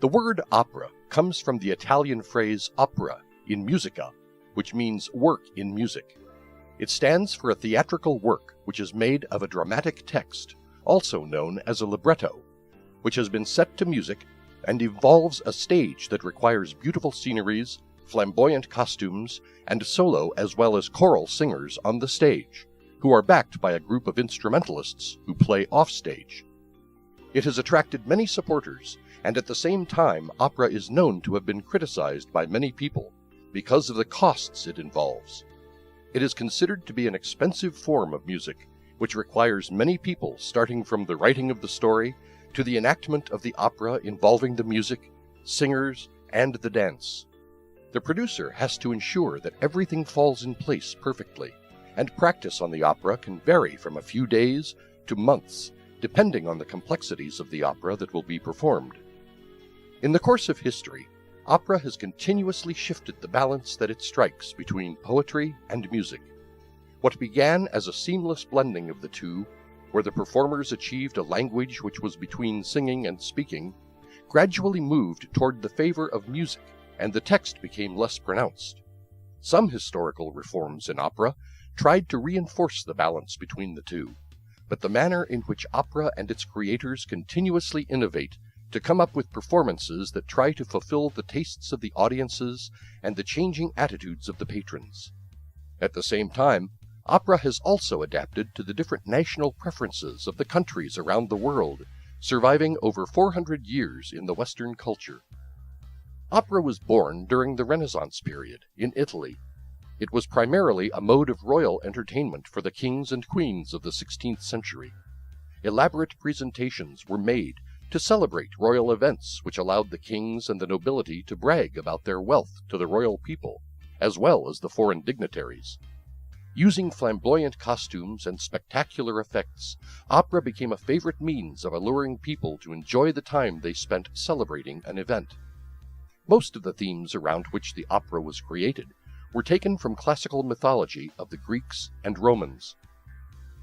The word opera comes from the Italian phrase opera in musica, which means work in music. It stands for a theatrical work which is made of a dramatic text, also known as a libretto, which has been set to music and involves a stage that requires beautiful sceneries, flamboyant costumes, and solo as well as choral singers on the stage, who are backed by a group of instrumentalists who play offstage. It has attracted many supporters, and at the same time opera is known to have been criticized by many people because of the costs it involves. It is considered to be an expensive form of music, which requires many people starting from the writing of the story to the enactment of the opera involving the music, singers, and the dance. The producer has to ensure that everything falls in place perfectly, and practice on the opera can vary from a few days to months, depending on the complexities of the opera that will be performed. In the course of history, opera has continuously shifted the balance that it strikes between poetry and music. What began as a seamless blending of the two, where the performers achieved a language which was between singing and speaking, gradually moved toward the favor of music, and the text became less pronounced. Some historical reforms in opera tried to reinforce the balance between the two, but the manner in which opera and its creators continuously innovate to come up with performances that try to fulfill the tastes of the audiences and the changing attitudes of the patrons. At the same time, opera has also adapted to the different national preferences of the countries around the world, surviving over 400 years in the Western culture. Opera was born during the Renaissance period in Italy. It was primarily a mode of royal entertainment for the kings and queens of the 16th century. Elaborate presentations were made to celebrate royal events which allowed the kings and the nobility to brag about their wealth to the royal people, as well as the foreign dignitaries. Using flamboyant costumes and spectacular effects, opera became a favorite means of alluring people to enjoy the time they spent celebrating an event. Most of the themes around which the opera was created were taken from classical mythology of the Greeks and Romans.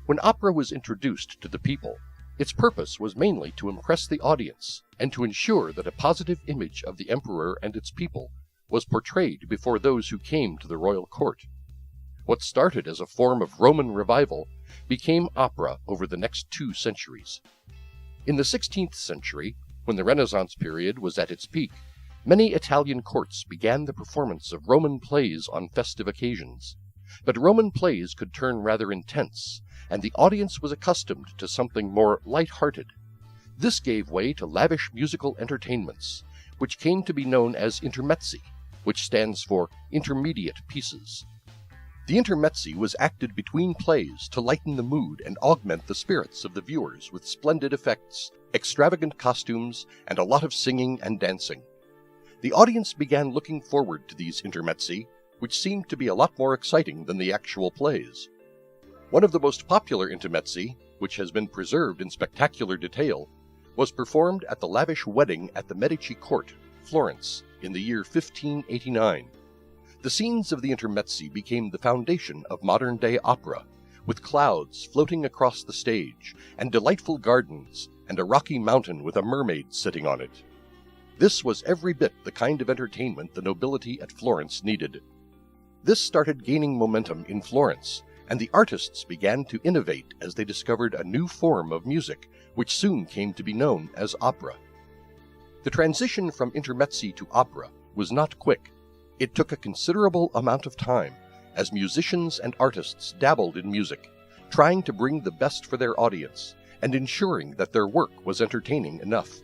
When opera was introduced to the people, its purpose was mainly to impress the audience and to ensure that a positive image of the emperor and its people was portrayed before those who came to the royal court. What started as a form of Roman revival became opera over the next 2 centuries. In the 16th century, when the Renaissance period was at its peak, many Italian courts began the performance of Roman plays on festive occasions. But Roman plays could turn rather intense, and the audience was accustomed to something more light-hearted. This gave way to lavish musical entertainments, which came to be known as intermezzi, which stands for intermediate pieces. The intermezzi was acted between plays to lighten the mood and augment the spirits of the viewers with splendid effects, extravagant costumes, and a lot of singing and dancing. The audience began looking forward to these intermezzi, which seemed to be a lot more exciting than the actual plays. One of the most popular intermezzi, which has been preserved in spectacular detail, was performed at the lavish wedding at the Medici court, Florence, in the year 1589. The scenes of the intermezzi became the foundation of modern-day opera, with clouds floating across the stage, and delightful gardens, and a rocky mountain with a mermaid sitting on it. This was every bit the kind of entertainment the nobility at Florence needed. This started gaining momentum in Florence, and the artists began to innovate as they discovered a new form of music, which soon came to be known as opera. The transition from intermezzi to opera was not quick. It took a considerable amount of time, as musicians and artists dabbled in music, trying to bring the best for their audience, and ensuring that their work was entertaining enough.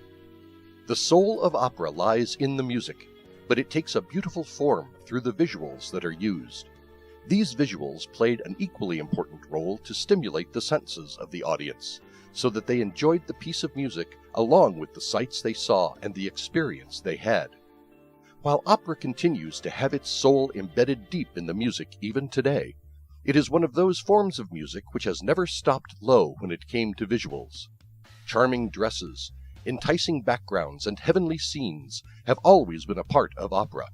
The soul of opera lies in the music, but it takes a beautiful form through the visuals that are used. These visuals played an equally important role to stimulate the senses of the audience, so that they enjoyed the piece of music along with the sights they saw and the experience they had. While opera continues to have its soul embedded deep in the music even today, it is one of those forms of music which has never stopped low when it came to visuals. Charming dresses, enticing backgrounds, and heavenly scenes have always been a part of opera.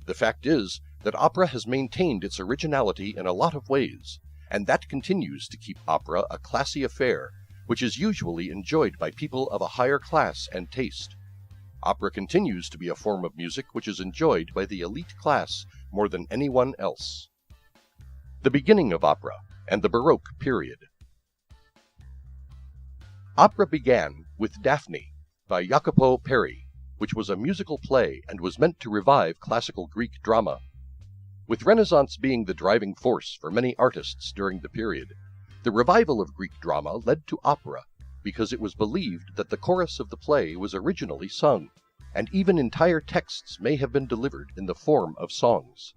The fact is that opera has maintained its originality in a lot of ways, and that continues to keep opera a classy affair, which is usually enjoyed by people of a higher class and taste. Opera continues to be a form of music which is enjoyed by the elite class more than anyone else. The beginning of opera and the Baroque period. Opera began with Daphne by Jacopo Peri, which was a musical play and was meant to revive classical Greek drama. With Renaissance being the driving force for many artists during the period, the revival of Greek drama led to opera because it was believed that the chorus of the play was originally sung, and even entire texts may have been delivered in the form of songs.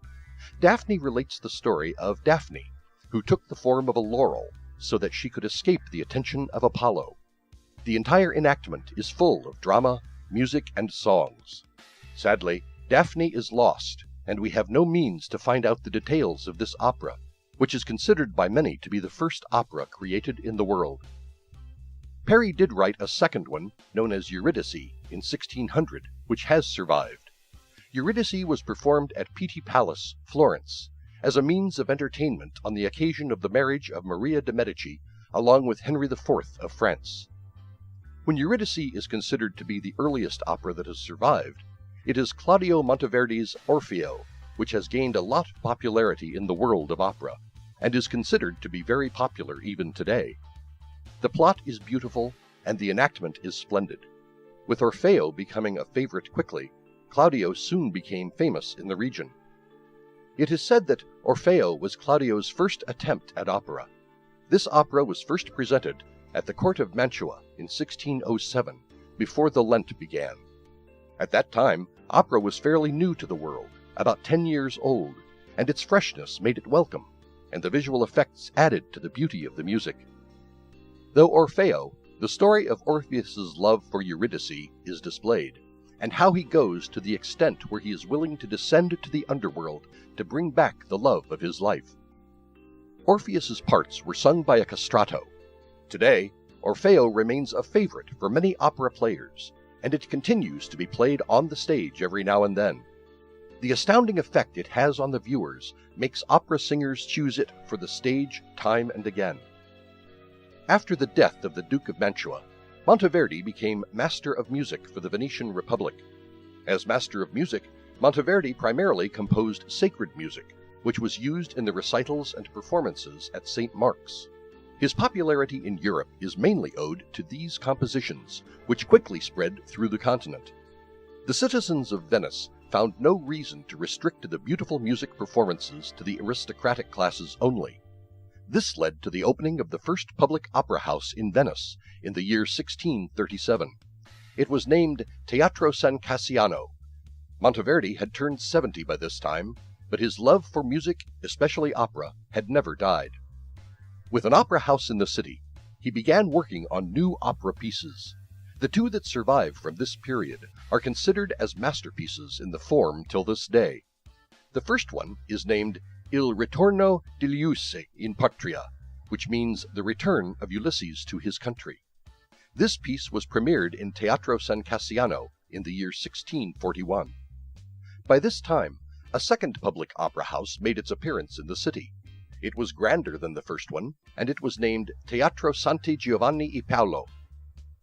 Daphne relates the story of Daphne, who took the form of a laurel so that she could escape the attention of Apollo. The entire enactment is full of drama, music, and songs. Sadly, Daphne is lost, and we have no means to find out the details of this opera, which is considered by many to be the first opera created in the world. Peri did write a second one, known as Eurydice, in 1600, which has survived. Eurydice was performed at Pitti Palace, Florence, as a means of entertainment on the occasion of the marriage of Maria de' Medici along with Henry IV of France. When Eurydice is considered to be the earliest opera that has survived, it is Claudio Monteverdi's Orfeo, which has gained a lot of popularity in the world of opera, and is considered to be very popular even today. The plot is beautiful, and the enactment is splendid. With Orfeo becoming a favorite quickly, Claudio soon became famous in the region. It is said that Orfeo was Claudio's first attempt at opera. This opera was first presented at the court of Mantua in 1607, before the Lent began. At that time, opera was fairly new to the world, about 10 years old, and its freshness made it welcome, and the visual effects added to the beauty of the music. Though Orfeo, the story of Orpheus's love for Eurydice is displayed, and how he goes to the extent where he is willing to descend to the underworld to bring back the love of his life. Orpheus's parts were sung by a castrato. Today, Orfeo remains a favorite for many opera players, and it continues to be played on the stage every now and then. The astounding effect it has on the viewers makes opera singers choose it for the stage time and again. After the death of the Duke of Mantua, Monteverdi became Master of Music for the Venetian Republic. As Master of Music, Monteverdi primarily composed sacred music, which was used in the recitals and performances at St. Mark's. His popularity in Europe is mainly owed to these compositions, which quickly spread through the continent. The citizens of Venice found no reason to restrict the beautiful music performances to the aristocratic classes only. This led to the opening of the first public opera house in Venice in the year 1637. It was named Teatro San Cassiano. Monteverdi had turned 70 by this time, but his love for music, especially opera, had never died. With an opera house in the city, he began working on new opera pieces. The two that survive from this period are considered as masterpieces in the form till this day. The first one is named Il ritorno di Ulisse in patria, which means the return of Ulysses to his country. This piece was premiered in Teatro San Cassiano in the year 1641. By this time, a second public opera house made its appearance in the city. It was grander than the first one, and it was named Teatro Santi Giovanni e Paolo.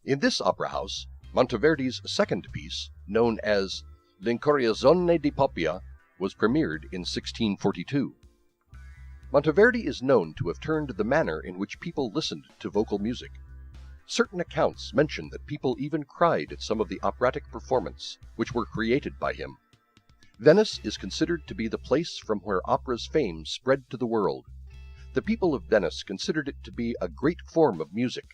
In this opera house, Monteverdi's second piece, known as L'Incoronazione di Poppea, was premiered in 1642. Monteverdi is known to have turned the manner in which people listened to vocal music. Certain accounts mention that people even cried at some of the operatic performances which were created by him. Venice is considered to be the place from where opera's fame spread to the world. The people of Venice considered it to be a great form of music,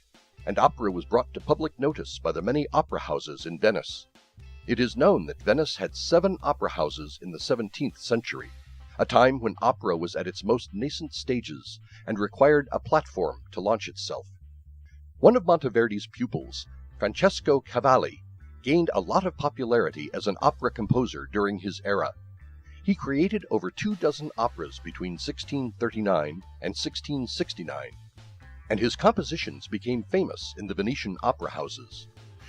and opera was brought to public notice by the many opera houses in Venice. It is known that Venice had 7 opera houses in the 17th century, a time when opera was at its most nascent stages and required a platform to launch itself. One of Monteverdi's pupils, Francesco Cavalli, gained a lot of popularity as an opera composer during his era. He created over 24 operas between 1639 and 1669, and his compositions became famous in the Venetian opera houses.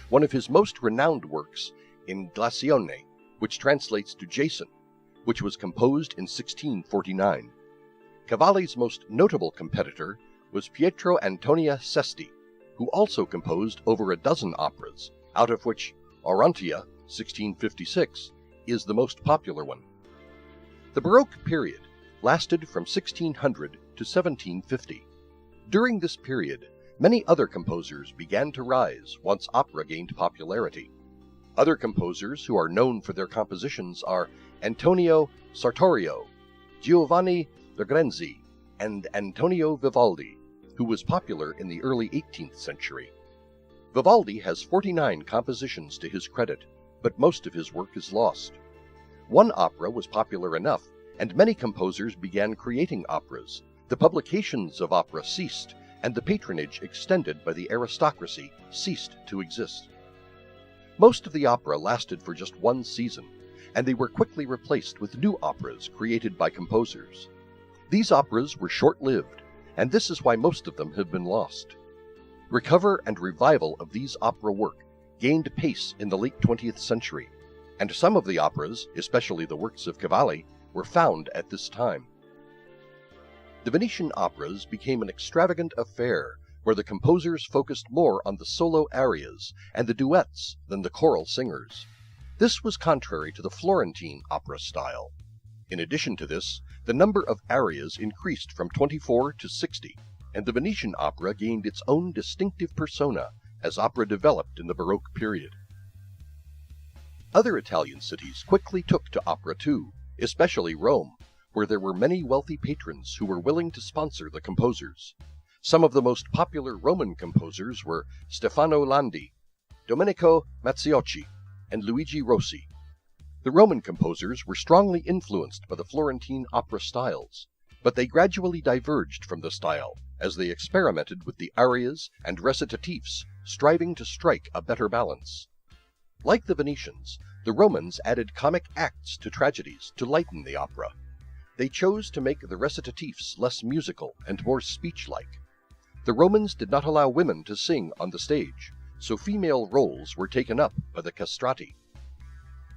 One of his most renowned works, Inglacione, which translates to Jason, which was composed in 1649. Cavalli's most notable competitor was Pietro Antonio Sesti, who also composed over a dozen operas, out of which Orontia, 1656, is the most popular one. The Baroque period lasted from 1600 to 1750. During this period, many other composers began to rise once opera gained popularity. Other composers who are known for their compositions are Antonio Sartorio, Giovanni Lorenzi, and Antonio Vivaldi, who was popular in the early 18th century. Vivaldi has 49 compositions to his credit, but most of his work is lost. One opera was popular enough, and many composers began creating operas. The publications of opera ceased, and the patronage extended by the aristocracy ceased to exist. Most of the opera lasted for just one season, and they were quickly replaced with new operas created by composers. These operas were short-lived, and this is why most of them have been lost. Recover and revival of these opera work gained pace in the late 20th century, and some of the operas, especially the works of Cavalli, were found at this time. The Venetian operas became an extravagant affair where the composers focused more on the solo arias and the duets than the choral singers. This was contrary to the Florentine opera style. In addition to this, the number of arias increased from 24 to 60, and the Venetian opera gained its own distinctive persona as opera developed in the Baroque period. Other Italian cities quickly took to opera too, especially Rome, where there were many wealthy patrons who were willing to sponsor the composers. Some of the most popular Roman composers were Stefano Landi, Domenico Mazziocchi, and Luigi Rossi. The Roman composers were strongly influenced by the Florentine opera styles, but they gradually diverged from the style as they experimented with the arias and recitatifs, striving to strike a better balance. Like the Venetians, the Romans added comic acts to tragedies to lighten the opera. They chose to make the recitatifs less musical and more speech-like. The Romans did not allow women to sing on the stage, so female roles were taken up by the castrati.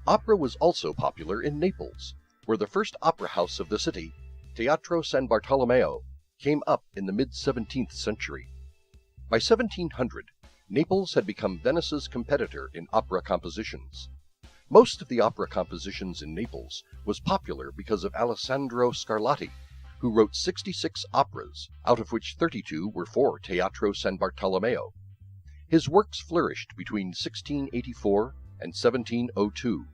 Opera was also popular in Naples, where the first opera house of the city, Teatro San Bartolomeo, came up in the mid-17th century. By 1700, Naples had become Venice's competitor in opera compositions. Most of the opera compositions in Naples was popular because of Alessandro Scarlatti, who wrote 66 operas, out of which 32 were for Teatro San Bartolomeo. His works flourished between 1684 and 1702.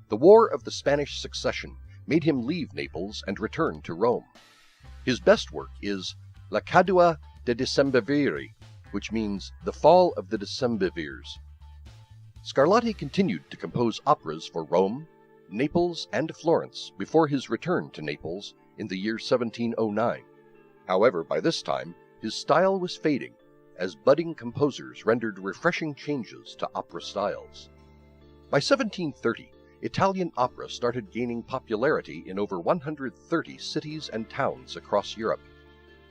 The War of the Spanish Succession made him leave Naples and return to Rome. His best work is La Cadua de Decemviri, which means The Fall of the Decemvirs. Scarlatti continued to compose operas for Rome, Naples, and Florence before his return to Naples in the year 1709. However, by this time, his style was fading, as budding composers rendered refreshing changes to opera styles. By 1730, Italian opera started gaining popularity in over 130 cities and towns across Europe.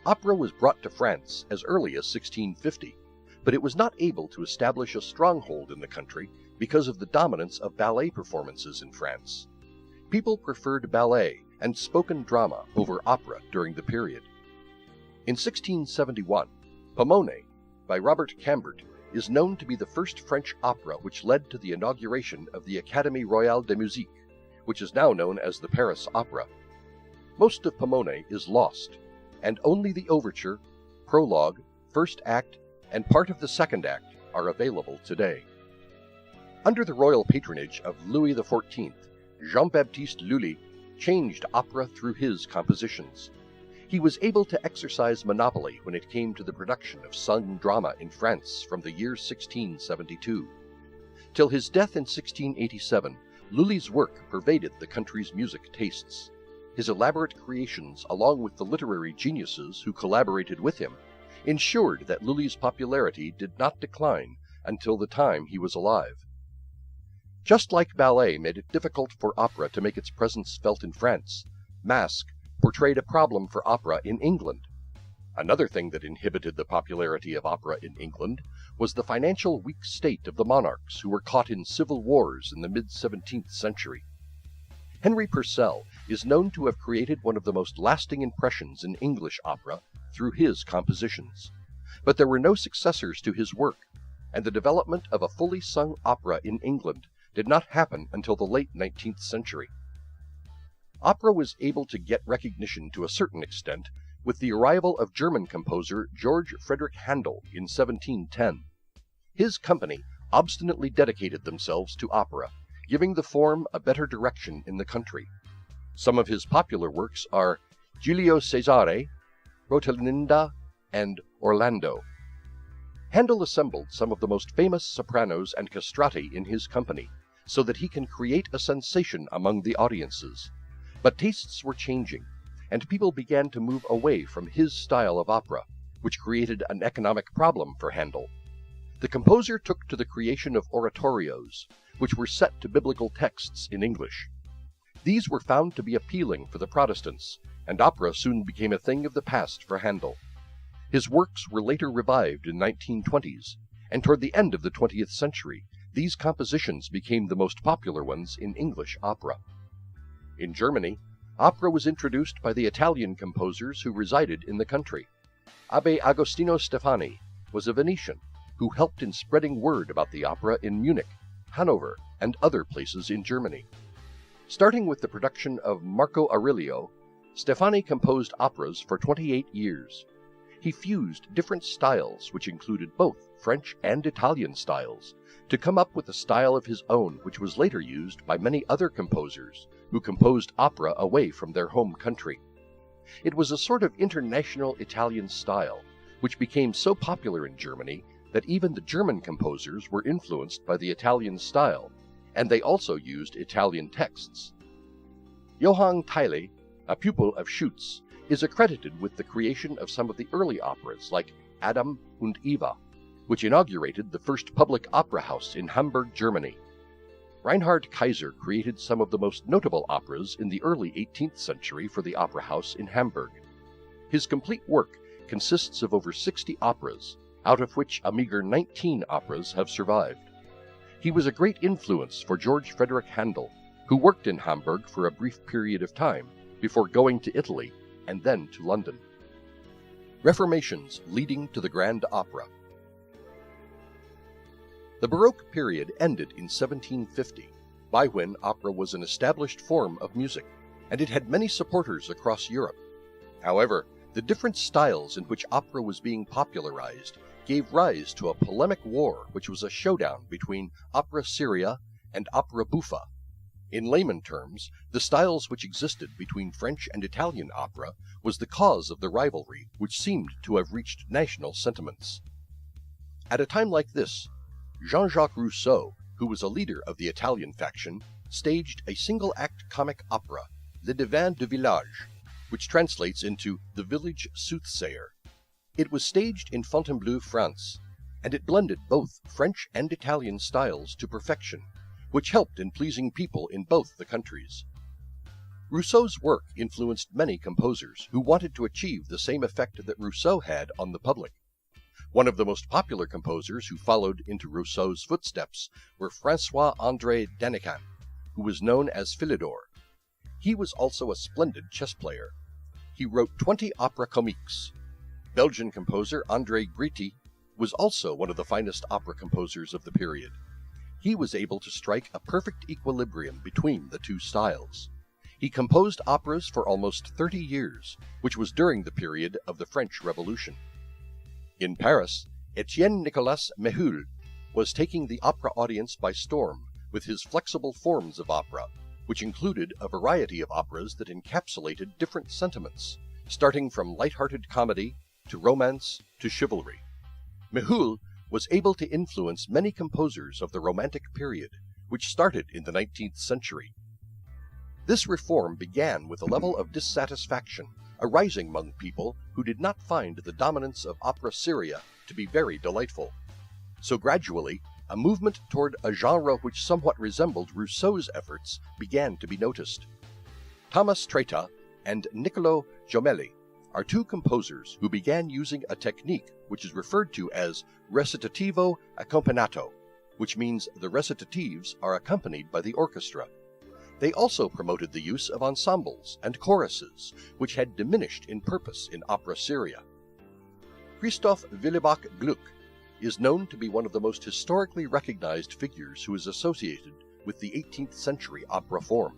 Opera was brought to France as early as 1650, but it was not able to establish a stronghold in the country because of the dominance of ballet performances in France. People preferred ballet and spoken drama over opera during the period. In 1671, Pomone, by Robert Cambert, is known to be the first French opera which led to the inauguration of the Académie Royale de Musique, which is now known as the Paris Opera. Most of Pomone is lost, and only the overture, prologue, first act, and part of the second act are available today. Under the royal patronage of Louis XIV, Jean-Baptiste Lully changed opera through his compositions. He was able to exercise monopoly when it came to the production of sung drama in France from the year 1672. Till his death in 1687, Lully's work pervaded the country's music tastes. His elaborate creations, along with the literary geniuses who collaborated with him, ensured that Lully's popularity did not decline until the time he was alive. Just like ballet made it difficult for opera to make its presence felt in France, masque portrayed a problem for opera in England. Another thing that inhibited the popularity of opera in England was the financial weak state of the monarchs who were caught in civil wars in the mid-17th century. Henry Purcell is known to have created one of the most lasting impressions in English opera through his compositions. But there were no successors to his work, and the development of a fully sung opera in England did not happen until the late 19th century. Opera was able to get recognition to a certain extent with the arrival of German composer George Frederick Handel in 1710. His company obstinately dedicated themselves to opera, giving the form a better direction in the country. Some of his popular works are Giulio Cesare, Rosalinda, and Orlando. Handel assembled some of the most famous sopranos and castrati in his company, so that he can create a sensation among the audiences. But tastes were changing, and people began to move away from his style of opera, which created an economic problem for Handel. The composer took to the creation of oratorios, which were set to biblical texts in English. These were found to be appealing for the Protestants, and opera soon became a thing of the past for Handel. His works were later revived in 1920s, and toward the end of the 20th century, these compositions became the most popular ones in English opera. In Germany, opera was introduced by the Italian composers who resided in the country. Abbe Agostino Steffani was a Venetian who helped in spreading word about the opera in Munich, Hanover, and other places in Germany. Starting with the production of Marco Aurelio, Steffani composed operas for 28 years. He fused different styles, which included both French and Italian styles, to come up with a style of his own which was later used by many other composers who composed opera away from their home country. It was a sort of international Italian style, which became so popular in Germany that even the German composers were influenced by the Italian style, and they also used Italian texts. Johann Theile, a pupil of Schütz, is accredited with the creation of some of the early operas like Adam und Eva, which inaugurated the first public opera house in Hamburg, Germany. Reinhard Kaiser created some of the most notable operas in the early 18th century for the opera house in Hamburg. His complete work consists of over 60 operas, out of which a meager 19 operas have survived. He was a great influence for George Frederick Handel, who worked in Hamburg for a brief period of time before going to Italy and then to London. Reformations leading to the Grand Opera. The Baroque period ended in 1750, by when opera was an established form of music, and it had many supporters across Europe. However, the different styles in which opera was being popularized gave rise to a polemic war which was a showdown between opera seria and opera buffa. In layman terms, the styles which existed between French and Italian opera was the cause of the rivalry which seemed to have reached national sentiments. At a time like this, Jean-Jacques Rousseau, who was a leader of the Italian faction, staged a single-act comic opera, Le Devin du Village, which translates into The Village Soothsayer. It was staged in Fontainebleau, France, and it blended both French and Italian styles to perfection, which helped in pleasing people in both the countries. Rousseau's work influenced many composers who wanted to achieve the same effect that Rousseau had on the public. One of the most popular composers who followed into Rousseau's footsteps were François-André Danican, who was known as Philidor. He was also a splendid chess player. He wrote 20 opera comiques. Belgian composer André Gritti was also one of the finest opera composers of the period. He was able to strike a perfect equilibrium between the two styles. He composed operas for almost 30 years, which was during the period of the French Revolution. In Paris, Etienne Nicolas Méhul was taking the opera audience by storm with his flexible forms of opera, which included a variety of operas that encapsulated different sentiments, starting from light-hearted comedy to romance to chivalry. Méhul was able to influence many composers of the Romantic period, which started in the 19th century. This reform began with a level of dissatisfaction arising among people who did not find the dominance of opera seria to be very delightful. So gradually, a movement toward a genre which somewhat resembled Rousseau's efforts began to be noticed. Thomas Treta and Niccolò Jommelli are two composers who began using a technique which is referred to as recitativo accompagnato, which means the recitatives are accompanied by the orchestra. They also promoted the use of ensembles and choruses, which had diminished in purpose in opera seria. Christoph Willibach Gluck is known to be one of the most historically recognized figures who is associated with the 18th century opera form.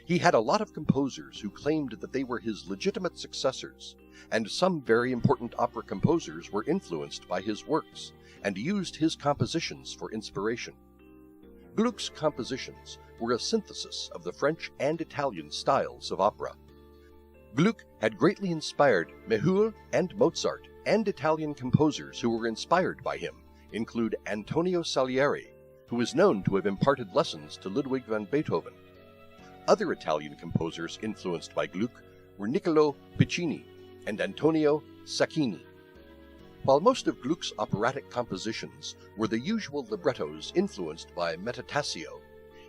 He had a lot of composers who claimed that they were his legitimate successors, and some very important opera composers were influenced by his works and used his compositions for inspiration. Gluck's compositions were a synthesis of the French and Italian styles of opera. Gluck had greatly inspired Méhul and Mozart, and Italian composers who were inspired by him include Antonio Salieri, who is known to have imparted lessons to Ludwig van Beethoven. Other Italian composers influenced by Gluck were Niccolò Piccini and Antonio Sacchini. While most of Gluck's operatic compositions were the usual librettos influenced by Metastasio,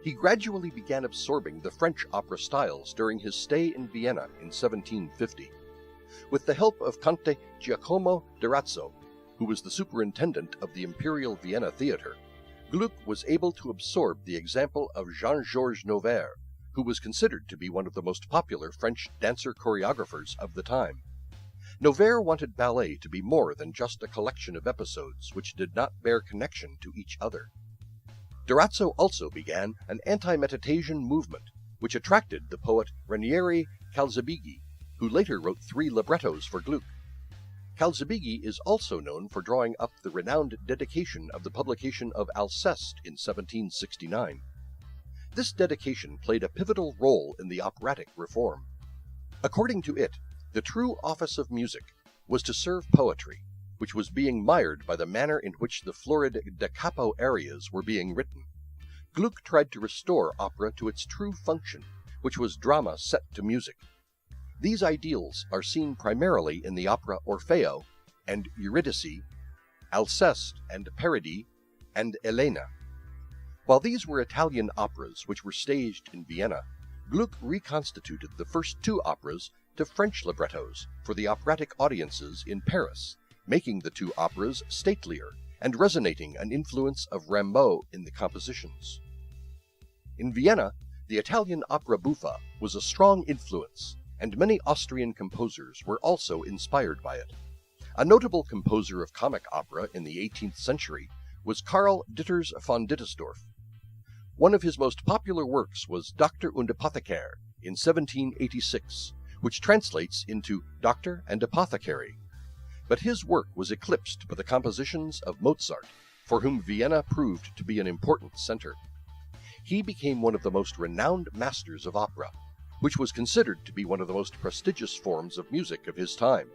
he gradually began absorbing the French opera styles during his stay in Vienna in 1750. With the help of Conte Giacomo d'Arazzo, who was the superintendent of the Imperial Vienna Theatre, Gluck was able to absorb the example of Jean-Georges Noverre, who was considered to be one of the most popular French dancer choreographers of the time. Noverre wanted ballet to be more than just a collection of episodes which did not bear connection to each other. D'Arazzo also began an anti-Metatasian movement, which attracted the poet Ranieri Calzabigi, who later wrote 3 librettos for Gluck. Calzabigi is also known for drawing up the renowned dedication of the publication of Alceste in 1769. This dedication played a pivotal role in the operatic reform. According to it, the true office of music was to serve poetry, which was being mired by the manner in which the florid da capo arias were being written. Gluck tried to restore opera to its true function, which was drama set to music. These ideals are seen primarily in the opera Orfeo and Eurydice, Alceste and Paradis, and Elena. While these were Italian operas which were staged in Vienna, Gluck reconstituted the first 2 operas to French librettos for the operatic audiences in Paris, making the 2 operas statelier and resonating an influence of Rimbaud in the compositions. In Vienna, the Italian opera buffa was a strong influence, and many Austrian composers were also inspired by it. A notable composer of comic opera in the 18th century was Karl Ditters von Dittersdorf. One of his most popular works was Doctor und Apotheker in 1786, which translates into Doctor and Apothecary. But his work was eclipsed by the compositions of Mozart, for whom Vienna proved to be an important center. He became one of the most renowned masters of opera, which was considered to be one of the most prestigious forms of music of his time.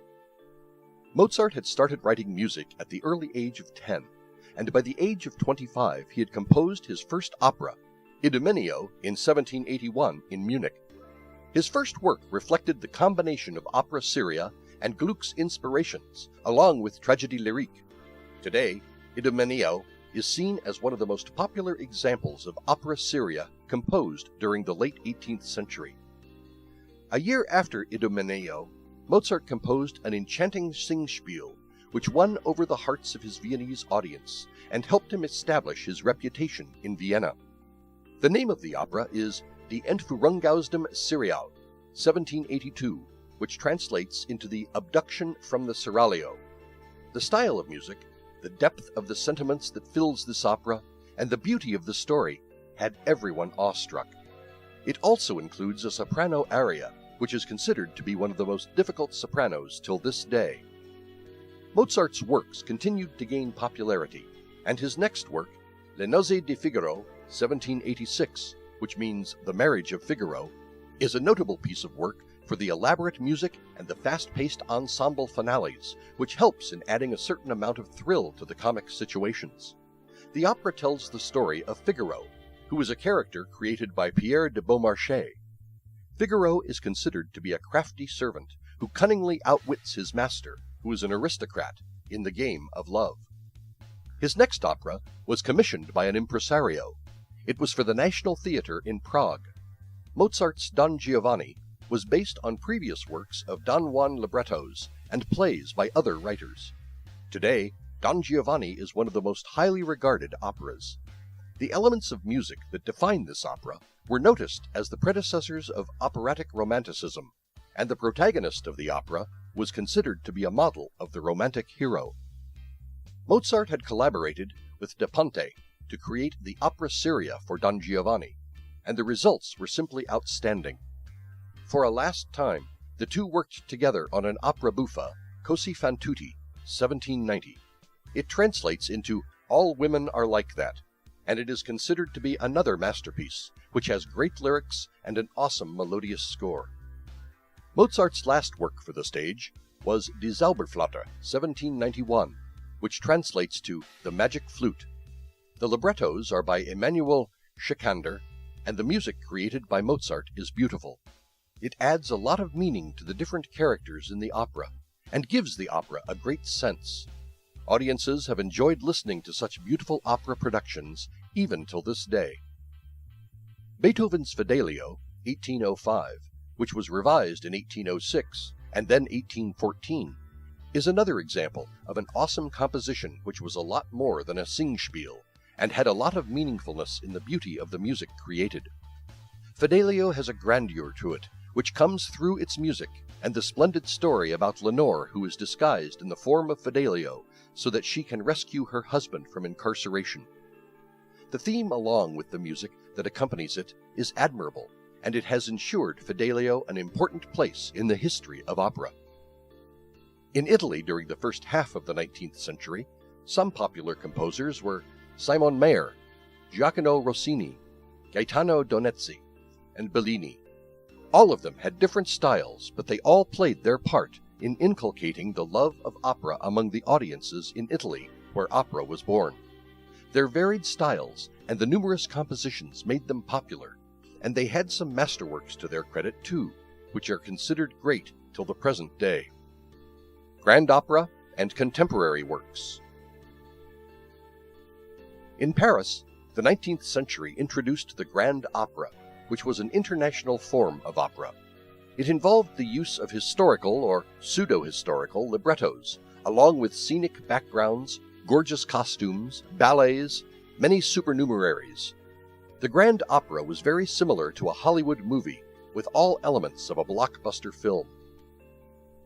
Mozart had started writing music at the early age of 10, and by the age of 25 he had composed his first opera, Idomeneo, in 1781 in Munich. His first work reflected the combination of opera seria and Gluck's inspirations, along with tragedy lyrique. Today, Idomeneo is seen as one of the most popular examples of opera seria composed during the late 18th century. A year after Idomeneo, Mozart composed an enchanting Singspiel, which won over the hearts of his Viennese audience and helped him establish his reputation in Vienna. The name of the opera is Die Entführungsausdem Serial, 1782, which translates into the abduction from the seraglio. The style of music, the depth of the sentiments that fills this opera, and the beauty of the story had everyone awestruck. It also includes a soprano aria, which is considered to be one of the most difficult sopranos till this day. Mozart's works continued to gain popularity, and his next work, Le Nozze di Figaro, 1786, which means The Marriage of Figaro, is a notable piece of work for the elaborate music and the fast-paced ensemble finales, which helps in adding a certain amount of thrill to the comic situations. The opera tells the story of Figaro, who is a character created by Pierre de Beaumarchais. Figaro is considered to be a crafty servant who cunningly outwits his master, who is an aristocrat, in the game of love. His next opera was commissioned by an impresario. It was for the National Theatre in Prague. Mozart's Don Giovanni was based on previous works of Don Juan librettos and plays by other writers. Today, Don Giovanni is one of the most highly regarded operas. The elements of music that define this opera were noticed as the predecessors of operatic romanticism, and the protagonist of the opera was considered to be a model of the romantic hero. Mozart had collaborated with Da Ponte, to create the opera seria for Don Giovanni, and the results were simply outstanding. For a last time, the two worked together on an opera buffa, Così fan tutti, 1790. It translates into All Women Are Like That, and it is considered to be another masterpiece, which has great lyrics and an awesome melodious score. Mozart's last work for the stage was Die Zauberflöte, 1791, which translates to The Magic Flute. The librettos are by Emanuel Schikaneder, and the music created by Mozart is beautiful. It adds a lot of meaning to the different characters in the opera, and gives the opera a great sense. Audiences have enjoyed listening to such beautiful opera productions even till this day. Beethoven's Fidelio, 1805, which was revised in 1806 and then 1814, is another example of an awesome composition which was a lot more than a singspiel and had a lot of meaningfulness in the beauty of the music created. Fidelio has a grandeur to it, which comes through its music and the splendid story about Lenore, who is disguised in the form of Fidelio so that she can rescue her husband from incarceration. The theme along with the music that accompanies it is admirable, and it has ensured Fidelio an important place in the history of opera. In Italy during the first half of the 19th century, some popular composers were Simon Mayr, Giacomo Rossini, Gaetano Donizetti, and Bellini. All of them had different styles, but they all played their part in inculcating the love of opera among the audiences in Italy, where opera was born. Their varied styles and the numerous compositions made them popular, and they had some masterworks to their credit too, which are considered great till the present day. Grand opera and contemporary works. In Paris, the 19th century introduced the grand opera, which was an international form of opera. It involved the use of historical or pseudo-historical librettos, along with scenic backgrounds, gorgeous costumes, ballets, many supernumeraries. The grand opera was very similar to a Hollywood movie, with all elements of a blockbuster film.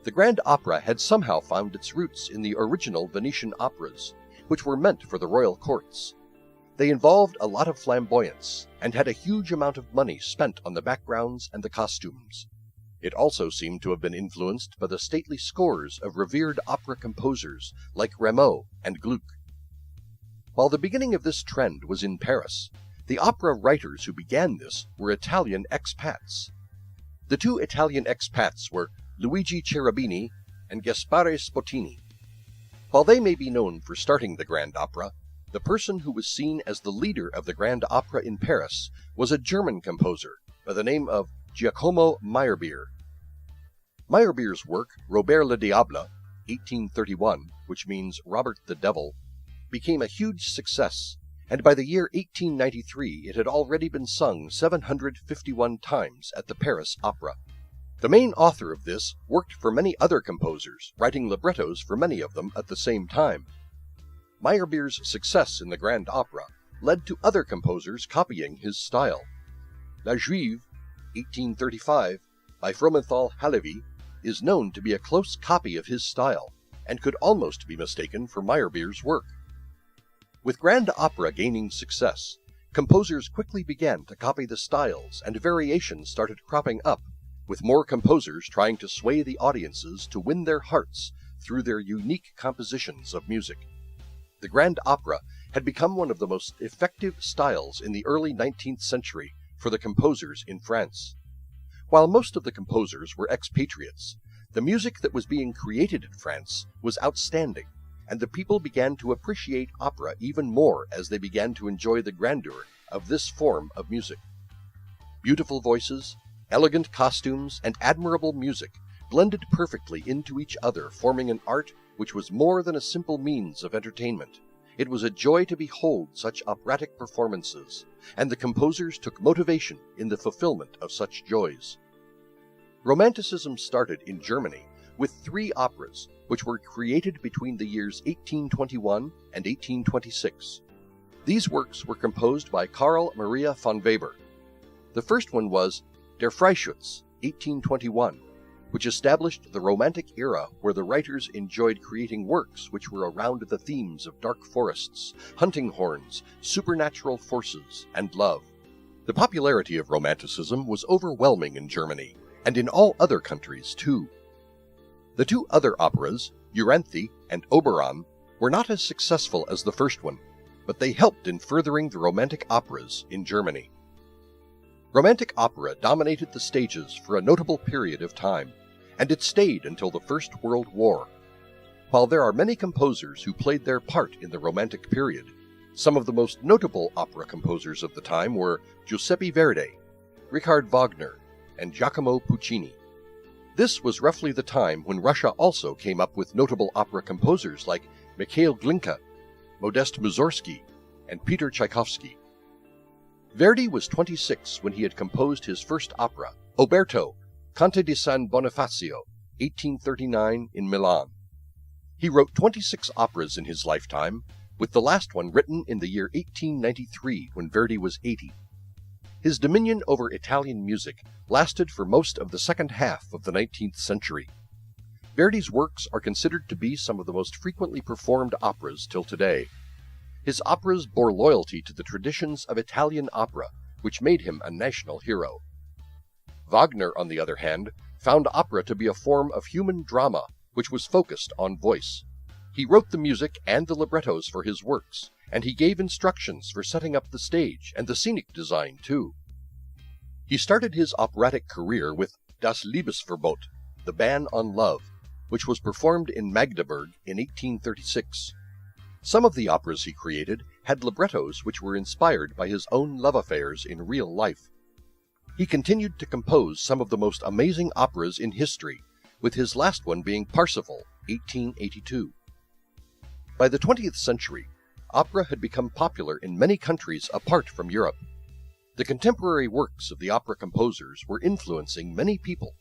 The grand opera had somehow found its roots in the original Venetian operas, which were meant for the royal courts. They involved a lot of flamboyance, and had a huge amount of money spent on the backgrounds and the costumes. It also seemed to have been influenced by the stately scores of revered opera composers like Rameau and Gluck. While the beginning of this trend was in Paris, the opera writers who began this were Italian expats. The two Italian expats were Luigi Cherubini and Gaspare Spottini. While they may be known for starting the grand opera, the person who was seen as the leader of the grand opera in Paris was a German composer by the name of Giacomo Meyerbeer. Meyerbeer's work, Robert le Diable, 1831, which means Robert the Devil, became a huge success, and by the year 1893 it had already been sung 751 times at the Paris Opera. The main author of this worked for many other composers, writing librettos for many of them at the same time. Meyerbeer's success in the grand opera led to other composers copying his style. La Juive, 1835, by Fromenthal Halévy, is known to be a close copy of his style, and could almost be mistaken for Meyerbeer's work. With grand opera gaining success, composers quickly began to copy the styles, and variations started cropping up, with more composers trying to sway the audiences to win their hearts through their unique compositions of music. The grand opera had become one of the most effective styles in the early 19th century for the composers in France. While most of the composers were expatriates, the music that was being created in France was outstanding, and the people began to appreciate opera even more as they began to enjoy the grandeur of this form of music. Beautiful voices, elegant costumes, and admirable music blended perfectly into each other, forming an art which was more than a simple means of entertainment. It was a joy to behold such operatic performances, and the composers took motivation in the fulfillment of such joys. Romanticism started in Germany with 3 operas, which were created between the years 1821 and 1826. These works were composed by Karl Maria von Weber. The first one was Der Freischütz, 1821, which established the Romantic era where the writers enjoyed creating works which were around the themes of dark forests, hunting horns, supernatural forces, and love. The popularity of Romanticism was overwhelming in Germany, and in all other countries too. The two other operas, Euryanthe and Oberon, were not as successful as the first one, but they helped in furthering the Romantic operas in Germany. Romantic opera dominated the stages for a notable period of time, and it stayed until the First World War. While there are many composers who played their part in the Romantic period, some of the most notable opera composers of the time were Giuseppe Verdi, Richard Wagner, and Giacomo Puccini. This was roughly the time when Russia also came up with notable opera composers like Mikhail Glinka, Modest Mussorgsky, and Peter Tchaikovsky. Verdi was 26 when he had composed his first opera, Oberto, Conte di San Bonifacio, 1839 in Milan. He wrote 26 operas in his lifetime, with the last one written in the year 1893 when Verdi was 80. His dominion over Italian music lasted for most of the second half of the 19th century. Verdi's works are considered to be some of the most frequently performed operas till today. His operas bore loyalty to the traditions of Italian opera, which made him a national hero. Wagner, on the other hand, found opera to be a form of human drama which was focused on voice. He wrote the music and the librettos for his works, and he gave instructions for setting up the stage and the scenic design too. He started his operatic career with Das Liebesverbot, The Ban on Love, which was performed in Magdeburg in 1836. Some of the operas he created had librettos which were inspired by his own love affairs in real life. He continued to compose some of the most amazing operas in history, with his last one being Parsifal, 1882. By the 20th century, opera had become popular in many countries apart from Europe. The contemporary works of the opera composers were influencing many people,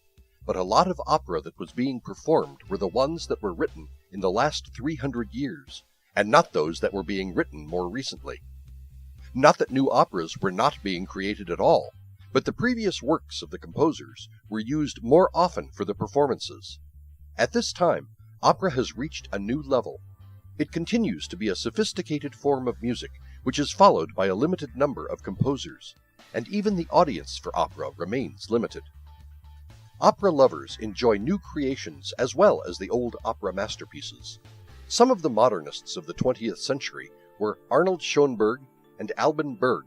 but a lot of opera that was being performed were the ones that were written in the last 300 years, and not those that were being written more recently. Not that new operas were not being created at all, but the previous works of the composers were used more often for the performances. At this time, opera has reached a new level. It continues to be a sophisticated form of music, which is followed by a limited number of composers, and even the audience for opera remains limited. Opera lovers enjoy new creations as well as the old opera masterpieces. Some of the modernists of the 20th century were Arnold Schoenberg and Alban Berg.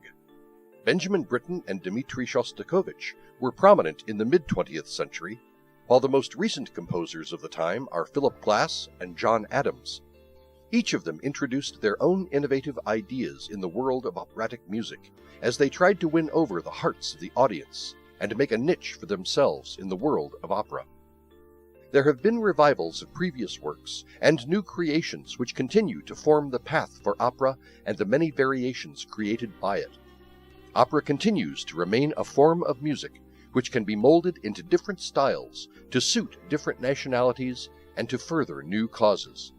Benjamin Britten and Dmitri Shostakovich were prominent in the mid-20th century, while the most recent composers of the time are Philip Glass and John Adams. Each of them introduced their own innovative ideas in the world of operatic music, as they tried to win over the hearts of the audience and make a niche for themselves in the world of opera. There have been revivals of previous works and new creations which continue to form the path for opera and the many variations created by it. Opera continues to remain a form of music which can be molded into different styles to suit different nationalities and to further new causes.